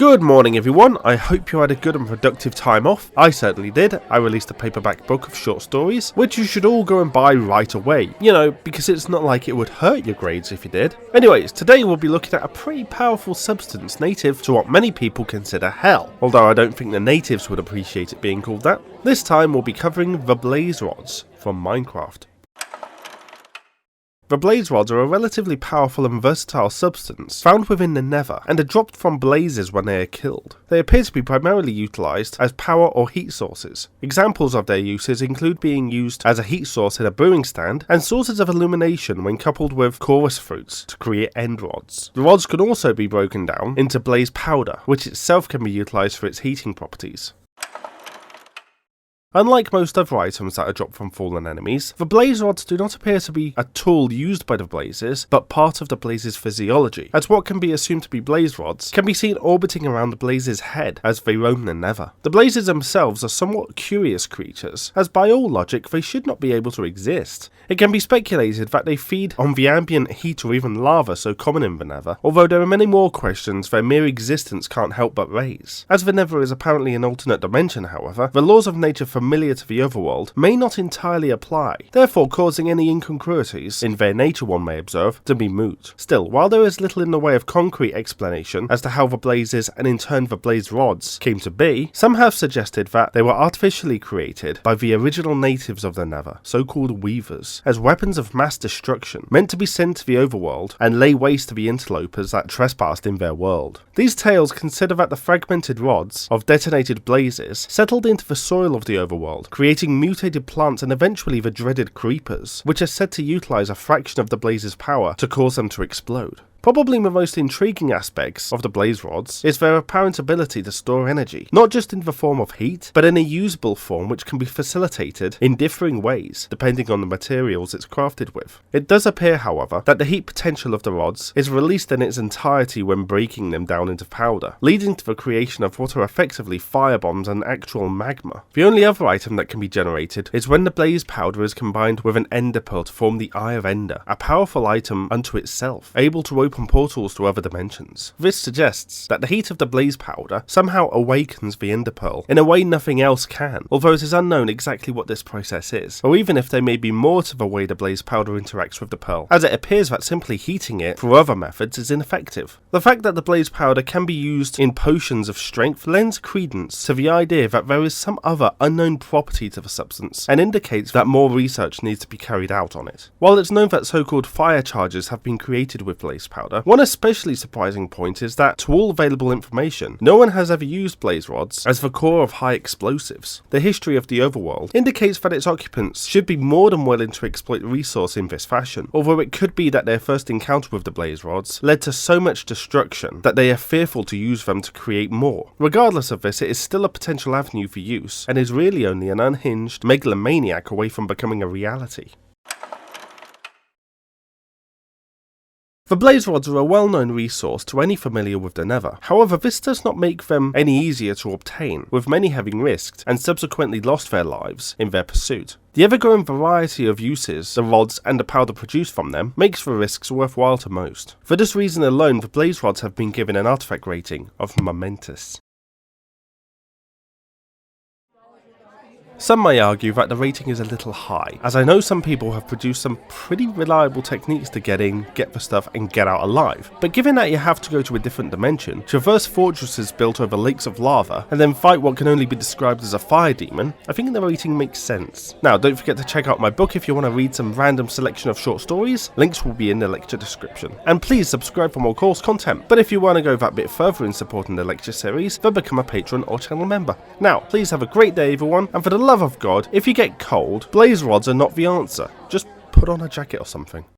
Good morning everyone, I hope you had a good and productive time off. I certainly did. I released a paperback book of short stories, which you should all go and buy right away. You know, because it's not like it would hurt your grades if you did. Anyways, today we'll be looking at a pretty powerful substance native to what many people consider hell, although I don't think the natives would appreciate it being called that. This time we'll be covering the blaze rods from Minecraft. The blaze rods are a relatively powerful and versatile substance found within the nether and are dropped from blazes when they are killed. They appear to be primarily utilised as power or heat sources. Examples of their uses include being used as a heat source in a brewing stand and sources of illumination when coupled with chorus fruits to create end rods. The rods can also be broken down into blaze powder, which itself can be utilised for its heating properties. Unlike most other items that are dropped from fallen enemies, the blaze rods do not appear to be a tool used by the blazes, but part of the blaze's physiology, as what can be assumed to be blaze rods can be seen orbiting around the blaze's head as they roam the nether. The blazes themselves are somewhat curious creatures, as by all logic they should not be able to exist. It can be speculated that they feed on the ambient heat or even lava so common in the nether, although there are many more questions their mere existence can't help but raise. As the nether is apparently an alternate dimension, however, the laws of nature familiar to the overworld may not entirely apply, therefore causing any incongruities in their nature one may observe to be moot. Still, while there is little in the way of concrete explanation as to how the blazes and in turn the blaze rods came to be, some have suggested that they were artificially created by the original natives of the nether, so-called weavers, as weapons of mass destruction meant to be sent to the overworld and lay waste to the interlopers that trespassed in their world. These tales consider that the fragmented rods of detonated blazes settled into the soil of the overworld, creating mutated plants and eventually the dreaded creepers, which are said to utilise a fraction of the blaze's power to cause them to explode. Probably the most intriguing aspects of the blaze rods is their apparent ability to store energy, not just in the form of heat, but in a usable form which can be facilitated in differing ways, depending on the materials it's crafted with. It does appear, however, that the heat potential of the rods is released in its entirety when breaking them down into powder, leading to the creation of what are effectively firebombs and actual magma. The only other item that can be generated is when the blaze powder is combined with an ender pearl to form the Eye of Ender, a powerful item unto itself, able to open portals to other dimensions. This suggests that the heat of the blaze powder somehow awakens the ender pearl in a way nothing else can, although it is unknown exactly what this process is, or even if there may be more to the way the blaze powder interacts with the pearl, as it appears that simply heating it through other methods is ineffective. The fact that the blaze powder can be used in potions of strength lends credence to the idea that there is some other unknown property to the substance, and indicates that more research needs to be carried out on it. While it's known that so-called fire charges have been created with blaze powder, one especially surprising point is that, to all available information, no one has ever used blaze rods as the core of high explosives. The history of the overworld indicates that its occupants should be more than willing to exploit the resource in this fashion, although it could be that their first encounter with the blaze rods led to so much destruction that they are fearful to use them to create more. Regardless of this, it is still a potential avenue for use, and is really only an unhinged megalomaniac away from becoming a reality. The blaze rods are a well-known resource to any familiar with the nether. However, this does not make them any easier to obtain, with many having risked and subsequently lost their lives in their pursuit. The ever-growing variety of uses the rods and the powder produced from them makes the risks worthwhile to most. For this reason alone, the blaze rods have been given an artifact rating of momentous. Some may argue that the rating is a little high, as I know some people have produced some pretty reliable techniques to get in, get the stuff, and get out alive. But given that you have to go to a different dimension, traverse fortresses built over lakes of lava, and then fight what can only be described as a fire demon, I think the rating makes sense. Now, don't forget to check out my book if you want to read some random selection of short stories. Links will be in the lecture description. And please subscribe for more course content. But if you want to go that bit further in supporting the lecture series, then become a patron or channel member. Now, please have a great day everyone, and for the love of God, if you get cold, blaze rods are not the answer. Just put on a jacket or something.